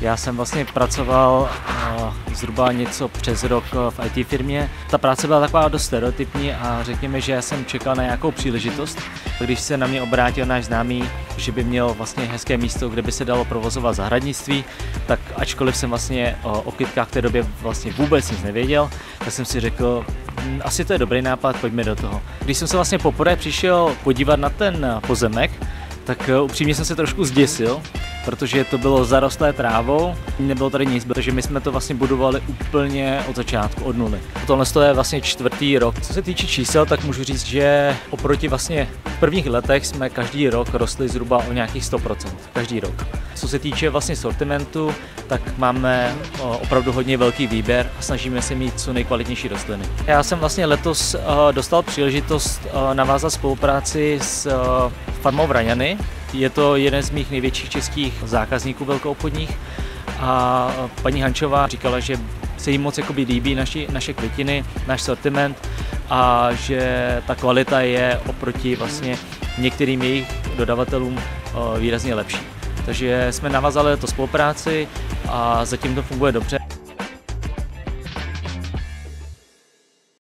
Já jsem vlastně pracoval zhruba něco přes rok v IT firmě. Ta práce byla taková dost stereotypní a řekněme, že já jsem čekal na nějakou příležitost. Když se na mě obrátil náš známý, že by měl vlastně hezké místo, kde by se dalo provozovat zahradnictví, tak ačkoliv jsem vlastně o kytkách v té době vlastně vůbec nic nevěděl, tak jsem si řekl, asi to je dobrý nápad, pojďme do toho. Když jsem se vlastně poprvé přišel podívat na ten pozemek, tak upřímně jsem se trošku zděsil, protože to bylo zarostlé trávou, nebylo tady nic, protože my jsme to vlastně budovali úplně od začátku, od nuly. Tohle je vlastně 4. rok. Co se týče čísel, tak můžu říct, že oproti vlastně v prvních letech jsme každý rok rostli zhruba o nějakých 100%, každý rok. Co se týče vlastně sortimentu, tak máme opravdu hodně velký výběr a snažíme se mít co nejkvalitnější rostliny. Já jsem vlastně letos dostal příležitost navázat spolupráci s farmou Vraňany. Je to jeden z mých největších českých zákazníků velkoobchodních a paní Hančová říkala, že se jí moc líbí naše květiny, náš sortiment a že ta kvalita je oproti vlastně některým jejich dodavatelům výrazně lepší. Takže jsme navázali to spolupráci a zatím to funguje dobře.